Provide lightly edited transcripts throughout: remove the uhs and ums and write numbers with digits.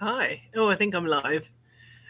Hi. Oh, I think I'm live.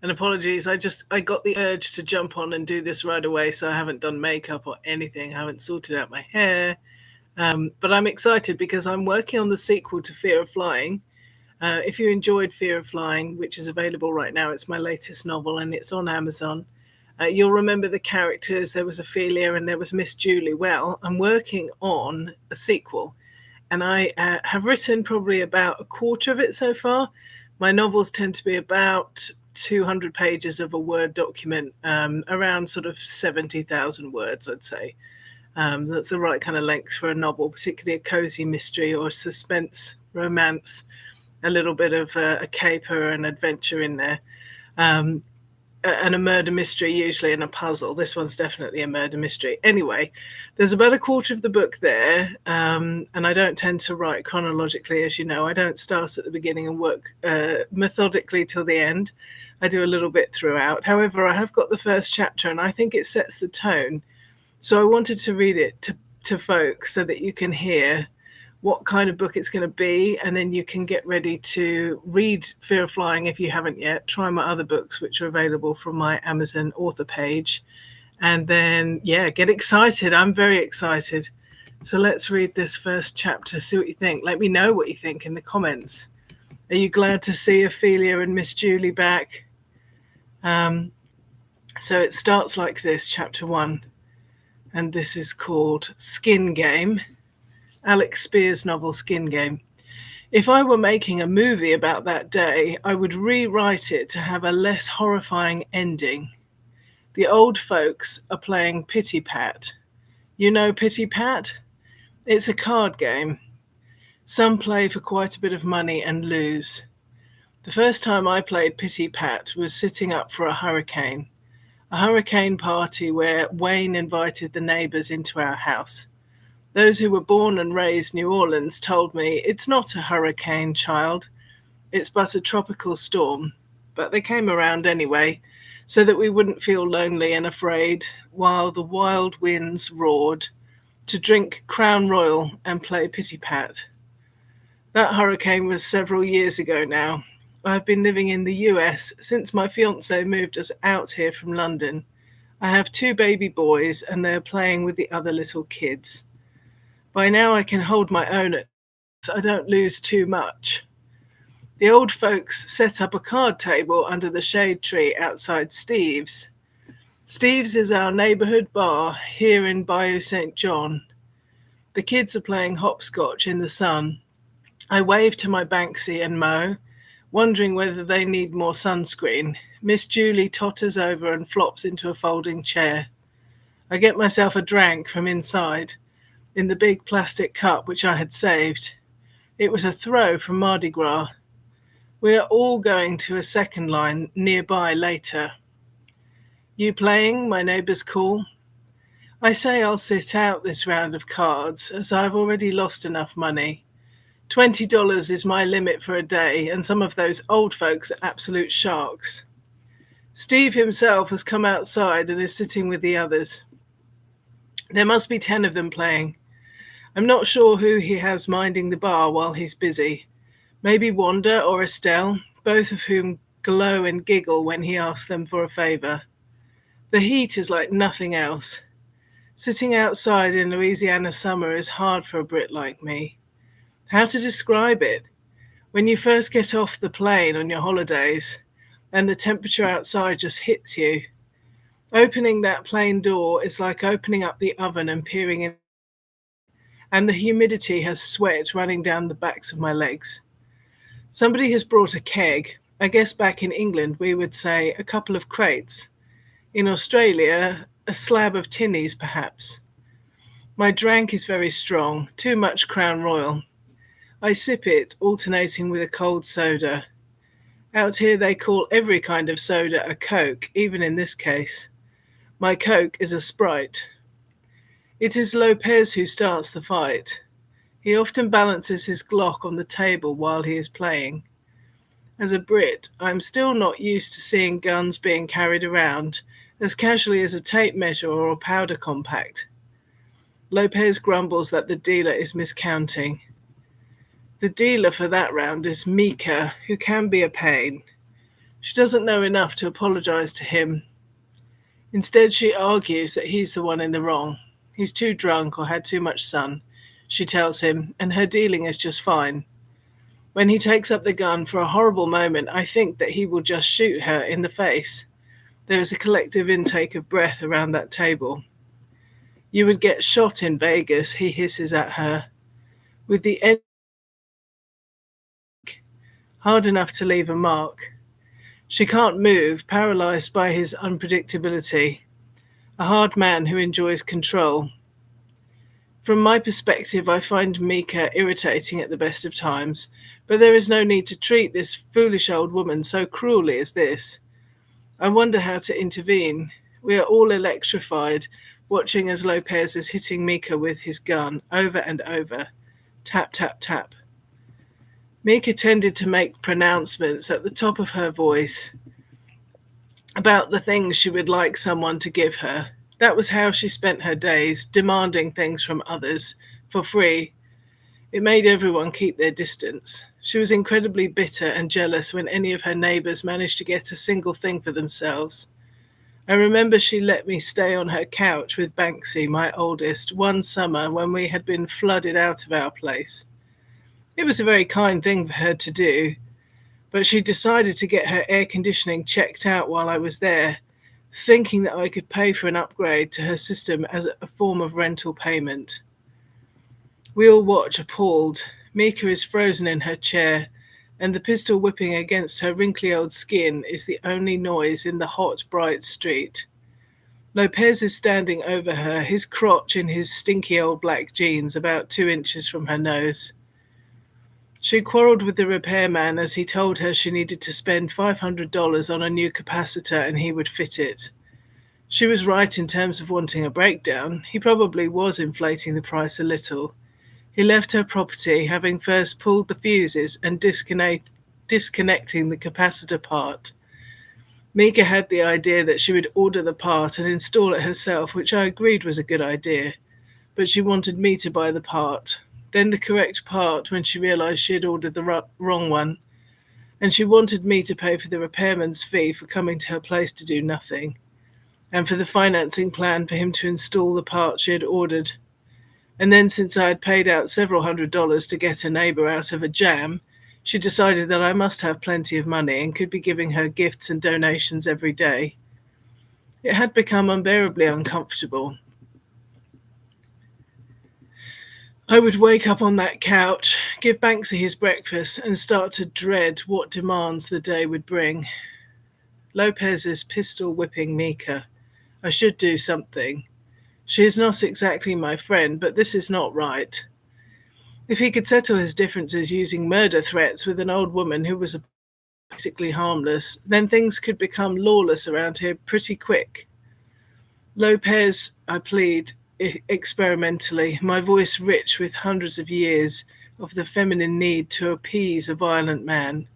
And apologies, I got the urge to jump on and do this right away, so I haven't done makeup or anything. I haven't sorted out my hair. But I'm excited because I'm working on the sequel to Fear of Flying. If you enjoyed Fear of Flying, which is available right now, it's my latest novel and it's on Amazon. You'll remember the characters. There was Ophelia and there was Miss Julie. Well, I'm working on a sequel and I have written probably about a quarter of it so far. My novels tend to be about 200 pages of a Word document, around sort of 70,000 words, I'd say. That's the right kind of length for a novel, particularly a cozy mystery or a suspense romance, a little bit of a caper and adventure in there. Um, and a murder mystery usually, and a puzzle. This one's definitely a murder mystery. Anyway, there's about a quarter of the book there, and I don't tend to write chronologically, as you know. I don't start at the beginning and work methodically till the end. I do a little bit throughout. However, I have got the first chapter, and I think it sets the tone. So I wanted to read it to folks so that you can hear what kind of book it's going to be, and then you can get ready to read Fear of Flying if you haven't yet. Try my other books, which are available from my Amazon author page, and then get excited. I'm very excited. So let's read this first chapter, see what you think. Let me know what you think in the comments. Are you glad to see Ophelia and Miss Julie back? So it starts like this, chapter 1, and this is called Skin Game. Alex Spear's novel Skin Game. If I were making a movie about that day, I would rewrite it to have a less horrifying ending. The old folks are playing Pity Pat. You know Pity Pat? It's a card game. Some play for quite a bit of money and lose. The first time I played Pity Pat was sitting up for a hurricane party where Wayne invited the neighbors into our house. Those who were born and raised New Orleans told me, it's not a hurricane, child. It's but a tropical storm. But they came around anyway, so that we wouldn't feel lonely and afraid while the wild winds roared, to drink Crown Royal and play Pity Pat. That hurricane was several years ago now. I've been living in the US since my fiancé moved us out here from London. I have 2 baby boys and they're playing with the other little kids. By now I can hold my own, so I don't lose too much. The old folks set up a card table under the shade tree outside Steve's. Steve's is our neighborhood bar here in Bayou St. John. The kids are playing hopscotch in the sun. I wave to my Banksy and Mo, wondering whether they need more sunscreen. Miss Julie totters over and flops into a folding chair. I get myself a drink from inside, in the big plastic cup which I had saved. It was a throw from Mardi Gras. We are all going to a second line nearby later. You playing? My neighbours call. I say I'll sit out this round of cards, as I've already lost enough money. $20 is my limit for a day, and some of those old folks are absolute sharks. Steve himself has come outside and is sitting with the others. There must be 10 of them playing. I'm not sure who he has minding the bar while he's busy. Maybe Wanda or Estelle, both of whom glow and giggle when he asks them for a favor. The heat is like nothing else. Sitting outside in Louisiana summer is hard for a Brit like me. How to describe it? When you first get off the plane on your holidays and the temperature outside just hits you. Opening that plane door is like opening up the oven and peering in, and the humidity has sweat running down the backs of my legs. Somebody has brought a keg. I guess back in England we would say a couple of crates. In Australia, a slab of tinnies perhaps. My drink is very strong, too much Crown Royal. I sip it, alternating with a cold soda. Out here they call every kind of soda a Coke, even in this case. My Coke is a Sprite. It is Lopez who starts the fight. He often balances his Glock on the table while he is playing. As a Brit, I'm still not used to seeing guns being carried around as casually as a tape measure or a powder compact. Lopez grumbles that the dealer is miscounting. The dealer for that round is Mika, who can be a pain. She doesn't know enough to apologize to him. Instead, she argues that he's the one in the wrong. He's too drunk or had too much sun, she tells him, and her dealing is just fine. When he takes up the gun for a horrible moment, I think that he will just shoot her in the face. There is a collective intake of breath around that table. You would get shot in Vegas, he hisses at her, with the end hard enough to leave a mark. She can't move, paralyzed by his unpredictability. A hard man who enjoys control. From my perspective, I find Mika irritating at the best of times, but there is no need to treat this foolish old woman so cruelly as this. I wonder how to intervene. We are all electrified, watching as Lopez is hitting Mika with his gun over and over. Tap, tap, tap. Mika tended to make pronouncements at the top of her voice about the things she would like someone to give her. That was how she spent her days, demanding things from others for free. It made everyone keep their distance. She was incredibly bitter and jealous when any of her neighbors managed to get a single thing for themselves. I remember she let me stay on her couch with Banksy, my oldest, one summer when we had been flooded out of our place. It was a very kind thing for her to do, but she decided to get her air conditioning checked out while I was there, thinking that I could pay for an upgrade to her system as a form of rental payment. We all watch appalled. Mika is frozen in her chair, and the pistol whipping against her wrinkly old skin is the only noise in the hot, bright street. Lopez is standing over her, his crotch in his stinky old black jeans about 2 inches from her nose. She quarreled with the repairman as he told her she needed to spend $500 on a new capacitor and he would fit it. She was right in terms of wanting a breakdown. He probably was inflating the price a little. He left her property, having first pulled the fuses and disconnecting the capacitor part. Mika had the idea that she would order the part and install it herself, which I agreed was a good idea, but she wanted me to buy the part. Then the correct part when she realized she had ordered the wrong one, and she wanted me to pay for the repairman's fee for coming to her place to do nothing, and for the financing plan for him to install the part she had ordered. And then, since I had paid out several $100s to get a neighbor out of a jam, she decided that I must have plenty of money and could be giving her gifts and donations every day. It had become unbearably uncomfortable. I would wake up on that couch, give Banksy his breakfast, and start to dread what demands the day would bring. Lopez is pistol whipping Mika. I should do something. She is not exactly my friend, but this is not right. If he could settle his differences using murder threats with an old woman who was basically harmless, then things could become lawless around here pretty quick. Lopez, I plead, experimentally, my voice rich with hundreds of years of the feminine need to appease a violent man.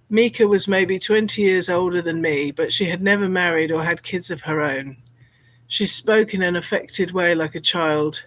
Mika was maybe 20 years older than me, but she had never married or had kids of her own. She spoke in an affected way like a child.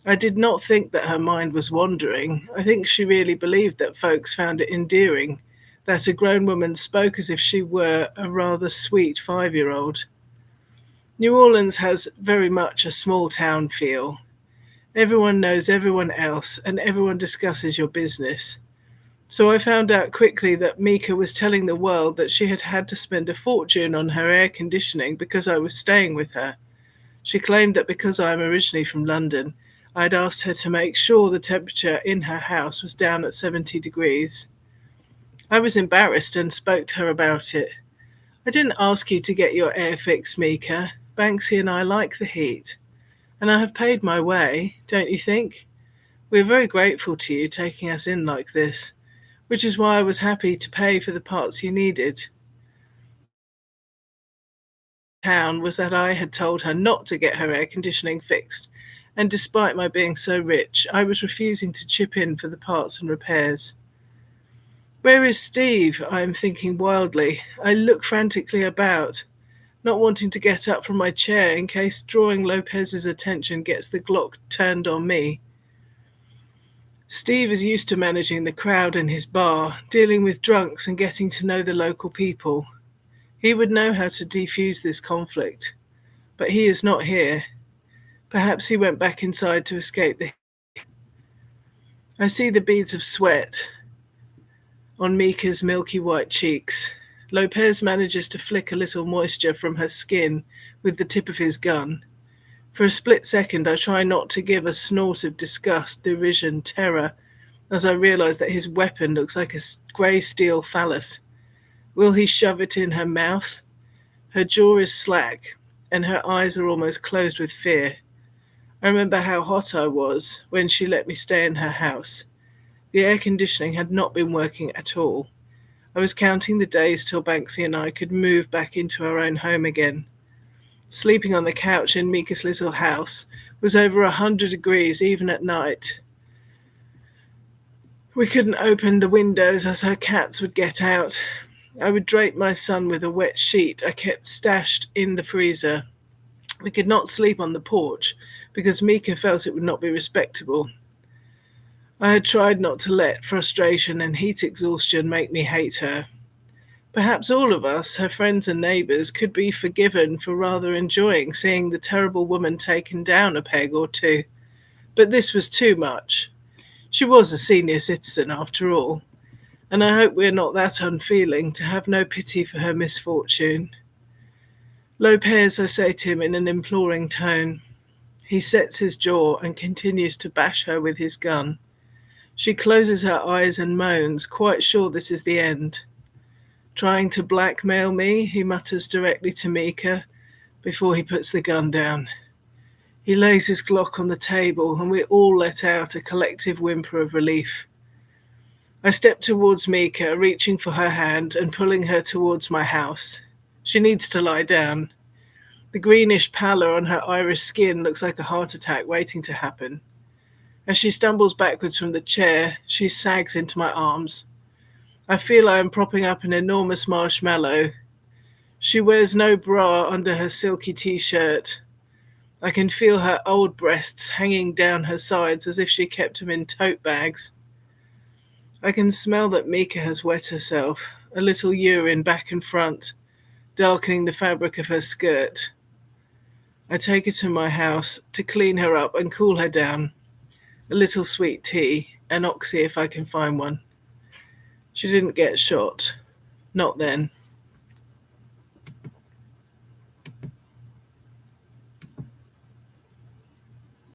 I did not think that her mind was wandering. I think she really believed that folks found it endearing, that a grown woman spoke as if she were a rather sweet 5-year-old. New Orleans has very much a small town feel. Everyone knows everyone else and everyone discusses your business. So I found out quickly that Mika was telling the world that she had had to spend a fortune on her air conditioning because I was staying with her. She claimed that because I am originally from London, I had asked her to make sure the temperature in her house was down at 70 degrees. I was embarrassed and spoke to her about it. I didn't ask you to get your air fixed, Mika. Banksy and I like the heat. And I have paid my way, don't you think? We are very grateful to you taking us in like this, which is why I was happy to pay for the parts you needed. Town was that I had told her not to get her air conditioning fixed, and despite my being so rich, I was refusing to chip in for the parts and repairs. Where is Steve? I am thinking wildly. I look frantically about, not wanting to get up from my chair in case drawing Lopez's attention gets the Glock turned on me. Steve is used to managing the crowd in his bar, dealing with drunks and getting to know the local people. He would know how to defuse this conflict, but he is not here. Perhaps he went back inside to escape the heat. I see the beads of sweat on Mika's milky white cheeks. Lopez manages to flick a little moisture from her skin with the tip of his gun. For a split second, I try not to give a snort of disgust, derision, terror, as I realize that his weapon looks like a grey steel phallus. Will he shove it in her mouth? Her jaw is slack, and her eyes are almost closed with fear. I remember how hot I was when she let me stay in her house. The air conditioning had not been working at all. I was counting the days till Banksy and I could move back into our own home again. Sleeping on the couch in Mika's little house was over 100 degrees even at night. We couldn't open the windows as her cats would get out. I would drape my son with a wet sheet I kept stashed in the freezer. We could not sleep on the porch because Mika felt it would not be respectable. I had tried not to let frustration and heat exhaustion make me hate her. Perhaps all of us, her friends and neighbours, could be forgiven for rather enjoying seeing the terrible woman taken down a peg or two. But this was too much. She was a senior citizen after all, and I hope we're not that unfeeling to have no pity for her misfortune. Lopez, I say to him in an imploring tone. He sets his jaw and continues to bash her with his gun. She closes her eyes and moans, quite sure this is the end. Trying to blackmail me, he mutters directly to Mika before he puts the gun down. He lays his Glock on the table and we all let out a collective whimper of relief. I step towards Mika, reaching for her hand and pulling her towards my house. She needs to lie down. The greenish pallor on her Irish skin looks like a heart attack waiting to happen. As she stumbles backwards from the chair, she sags into my arms. I feel I am propping up an enormous marshmallow. She wears no bra under her silky t-shirt. I can feel her old breasts hanging down her sides as if she kept them in tote bags. I can smell that Mika has wet herself, a little urine back and front, darkening the fabric of her skirt. I take her to my house to clean her up and cool her down. A little sweet tea, an oxy if I can find one. She didn't get shot. Not then.